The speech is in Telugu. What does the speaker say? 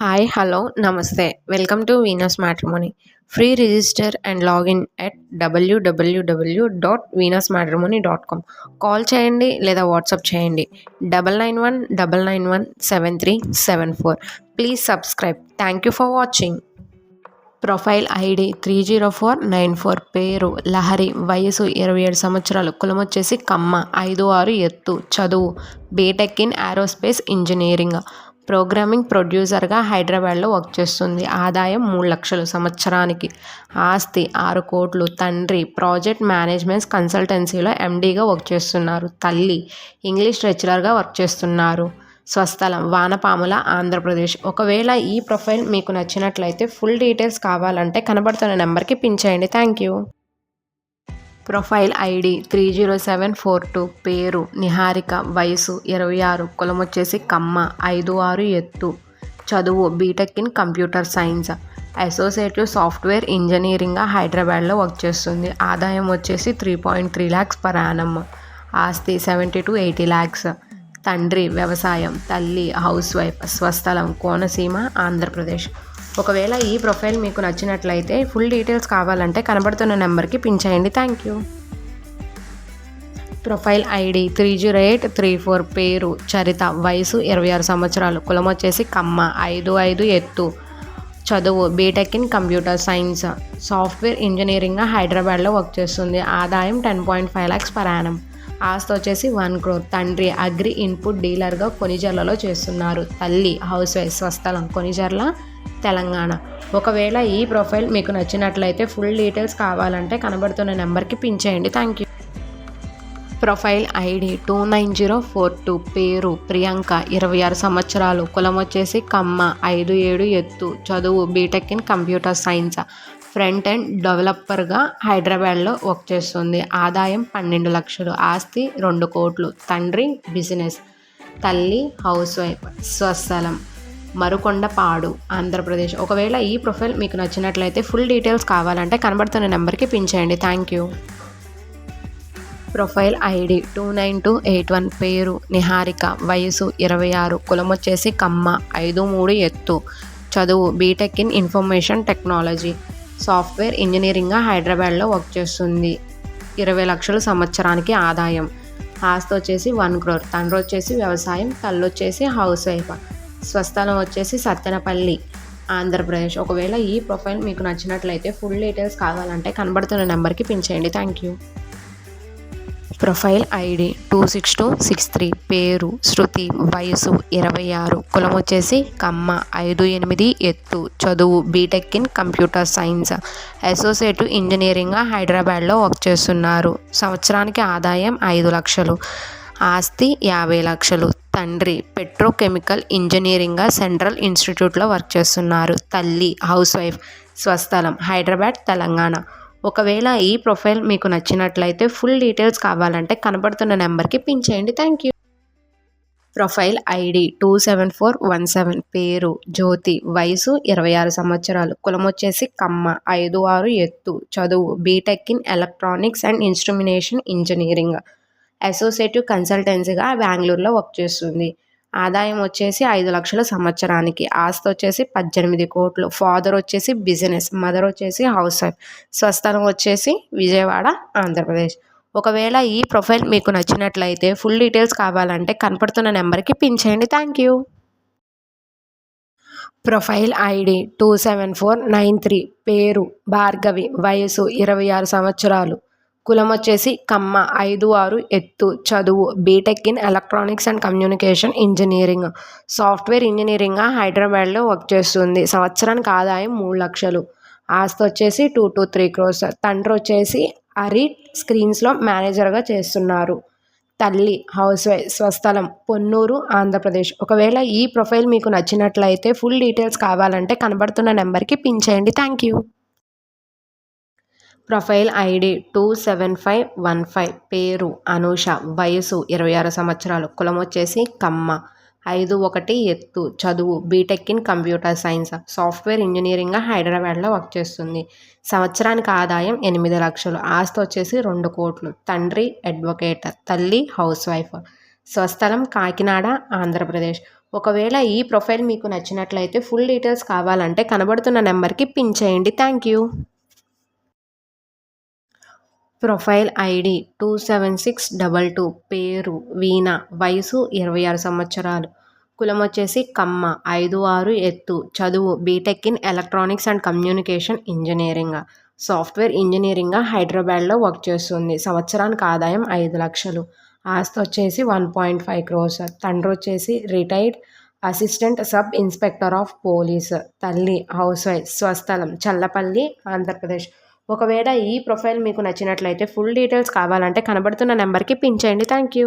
Hi, hello, namaste. Welcome to Venus Matrimony. Free register and login at www.venusmatrimony.com. Call చేయండి లేదా వాట్సాప్ చేయండి 9919917374. Please subscribe. Thank you for watching. Profile ID 30494, పేరు లహరి, వయసు 27 సంవత్సరాలు, కులం వచ్చేసి కమ్మ, 5'6" ఎత్తు, చదువు BTech in aerospace engineering, programming ప్రొడ్యూసర్గా హైదరాబాద్లో వర్క్ చేస్తుంది. ఆదాయం 3 లక్షలు సంవత్సరానికి. ఆస్తి 6 కోట్లు. తండ్రి ప్రాజెక్ట్ మేనేజ్మెంట్ కన్సల్టెన్సీలో ఎండీగా వర్క్ చేస్తున్నారు. తల్లి ఇంగ్లీష్ లెక్చరర్గా వర్క్ చేస్తున్నారు. స్వస్థలం వానపాముల, ఆంధ్రప్రదేశ్. ఒకవేళ ఈ ప్రొఫైల్ మీకు నచ్చినట్లయితే ఫుల్ డీటెయిల్స్ కావాలంటే కనబడుతున్న నెంబర్కి పిన్ చేయండి. Thank you. ప్రొఫైల్ ఐడి 30742, పేరు నిహారిక, వయసు 26, కులం వచ్చేసి కమ్మ, 5'6" ఎత్తు, చదువు BTech in computer science, associative software ఇంజనీరింగ్గా హైదరాబాద్లో వర్క్ చేస్తుంది. ఆదాయం వచ్చేసి 3.3 lakhs పర్ యానమ్. ఆస్తి 70 to 80 lakhs. తండ్రి వ్యవసాయం, తల్లి హౌస్ వైఫ్. స్వస్థలం కోనసీమ, ఆంధ్రప్రదేశ్. ఒకవేళ ఈ ప్రొఫైల్ మీకు నచ్చినట్లయితే ఫుల్ డీటెయిల్స్ కావాలంటే కనబడుతున్న నెంబర్కి పిన్ చేయండి. Thank you. ప్రొఫైల్ ఐడి 30834, పేరు చరిత, వయసు 26 సంవత్సరాలు, కులం వచ్చేసి కమ్మ, 5'5" ఎత్తు, చదువు BTech in computer science, software ఇంజనీరింగ్గా హైదరాబాద్లో వర్క్ చేస్తుంది. ఆదాయం 10.5 lakhs పర్ యానమ్. ఆస్తి వచ్చేసి 1 crore. తండ్రి అగ్రి ఇన్పుట్ డీలర్గా కొనిజర్లలో చేస్తున్నారు. తల్లి హౌస్ వైఫ్. స్వస్థలం కొనిజర్ల, తెలంగాణ. ఒకవేళ ఈ ప్రొఫైల్ మీకు నచ్చినట్లయితే ఫుల్ డీటెయిల్స్ కావాలంటే కనబడుతున్న నెంబర్కి పిన్ చేయండి. Thank you. ప్రొఫైల్ ఐడి 29042, పేరు ప్రియాంక, 26 సంవత్సరాలు, కులం వచ్చేసి కమ్మ, 5'7" ఎత్తు, చదువు BTech in computer science, front end డెవలపర్గా హైదరాబాద్లో వర్క్ చేస్తుంది. ఆదాయం 12 లక్షలు. ఆస్తి 2 కోట్లు. తండ్రి బిజినెస్. తల్లి హౌస్ వైఫ్. స్వస్థలం మరుకొండపాడు, ఆంధ్రప్రదేశ్. ఒకవేళ ఈ ప్రొఫైల్ మీకు నచ్చినట్లయితే ఫుల్ డీటెయిల్స్ కావాలంటే కనబడుతున్న నెంబర్కి పిన్ చేయండి. Thank you. ప్రొఫైల్ ఐడి 29281, పేరు నిహారిక, వయసు 26, కులం వచ్చేసి కమ్మ, 5'3" ఎత్తు, చదువు BTech in information technology, software ఇంజనీరింగ్గా హైదరాబాద్లో వర్క్ చేస్తుంది. 20 లక్షలు సంవత్సరానికి ఆదాయం. ఆస్తి వచ్చేసి 1 crore. తండ్రి వచ్చేసి వ్యవసాయం, తల్లి వచ్చేసి హౌస్ వైఫ్. స్వస్థలం వచ్చేసి సత్తెనపల్లి, ఆంధ్రప్రదేశ్. ఒకవేళ ఈ ప్రొఫైల్ మీకు నచ్చినట్లయితే ఫుల్ డీటెయిల్స్ కావాలంటే కనబడుతున్న నెంబర్కి పిన్ చేయండి. Thank you. ప్రొఫైల్ ఐడి 26263, పేరు శృతి, వయసు 26, కులం వచ్చేసి కమ్మ, 5'8" ఎత్తు, చదువు BTech in computer science, associative ఇంజనీరింగ్గా హైదరాబాద్లో వర్క్ చేస్తున్నారు. సంవత్సరానికి ఆదాయం 5 లక్షలు. ఆస్తి 50 లక్షలు. తండ్రి పెట్రోకెమికల్ ఇంజనీరింగ్గా సెంట్రల్ ఇన్స్టిట్యూట్లో వర్క్ చేస్తున్నారు. తల్లి హౌస్ వైఫ్. స్వస్థలం హైదరాబాద్, తెలంగాణ. ఒకవేళ ఈ ప్రొఫైల్ మీకు నచ్చినట్లయితే ఫుల్ డీటెయిల్స్ కావాలంటే కనబడుతున్న నెంబర్కి పిన్ చేయండి. Thank you. ప్రొఫైల్ ఐడి 27417, పేరు జ్యోతి, వయసు 26 సంవత్సరాలు, కులం వచ్చేసి కమ్మ, 5'6" ఎత్తు, చదువు BTech in electronics and instrumentation engineering, associative కన్సల్టెన్సీగా బెంగళూరులో వర్క్ చేస్తుంది. ఆదాయం వచ్చేసి 5 లక్షల సంవత్సరానికి. ఆస్తి వచ్చేసి 18 కోట్లు. ఫాదర్ వచ్చేసి బిజినెస్, మదర్ వచ్చేసి హౌస్ వైఫ్. స్వస్థలం వచ్చేసి విజయవాడ, ఆంధ్రప్రదేశ్. ఒకవేళ ఈ ప్రొఫైల్ మీకు నచ్చినట్లయితే ఫుల్ డీటెయిల్స్ కావాలంటే కనపడుతున్న నెంబర్కి పిన్ చేయండి. Thank you. ప్రొఫైల్ ఐడి 27493, పేరు భార్గవి, వయసు 26 సంవత్సరాలు, కులం వచ్చేసి కమ్మ, 5'6" ఎత్తు, చదువు BTech in electronics and communication engineering, software ఇంజనీరింగ్గా హైదరాబాద్లో వర్క్ చేస్తుంది. సంవత్సరానికి ఆదాయం 3 లక్షలు. ఆస్తి వచ్చేసి 2 to 3 crores. తండ్రి వచ్చేసి అరిట్ స్క్రీన్స్లో మేనేజర్గా చేస్తున్నారు. తల్లి హౌస్ వైఫ్. స్వస్థలం పొన్నూరు, ఆంధ్రప్రదేశ్. ఒకవేళ ఈ ప్రొఫైల్ మీకు నచ్చినట్లయితే ఫుల్ డీటెయిల్స్ కావాలంటే కనబడుతున్న నెంబర్కి పిన్ చేయండి. Thank you. ప్రొఫైల్ ఐడి 27515, పేరు అనూష, వయసు 26 సంవత్సరాలు, కులం వచ్చేసి కమ్మ, 5'1" ఎత్తు, చదువు BTech in computer science, software ఇంజనీరింగ్గా హైదరాబాద్లో వర్క్ చేస్తుంది. సంవత్సరానికి ఆదాయం 8 లక్షలు. ఆస్తి వచ్చేసి 2 కోట్లు. తండ్రి అడ్వకేట్, తల్లి హౌస్ వైఫ్. స్వస్థలం కాకినాడ, ఆంధ్రప్రదేశ్. ఒకవేళ ఈ ప్రొఫైల్ మీకు నచ్చినట్లయితే ఫుల్ డీటెయిల్స్ కావాలంటే కనబడుతున్న నెంబర్కి పిన్ చేయండి. Thank you. ప్రొఫైల్ ఐడి 27622, పేరు వీణ, వయసు 26 సంవత్సరాలు, కులం వచ్చేసి కమ్మ, 5'6" ఎత్తు, చదువు BTech in electronics and communication engineering, software engineering హైదరాబాద్లో వర్క్ చేస్తుంది. సంవత్సరానికి ఆదాయం 5 లక్షలు, ఆస్తి వచ్చేసి 1.5 crores, తండ్రి వచ్చేసి retired assistant sub inspector of police, తల్లి హౌస్ వైఫ్, స్వస్థలం చల్లపల్లి, ఆంధ్రప్రదేశ్. ఒకవేళ ఈ ప్రొఫైల్ మీకు నచ్చినట్లయితే ఫుల్ డీటెయిల్స్ కావాలంటే కనబడుతున్న నెంబర్కి పిన్ చేయండి. Thank you.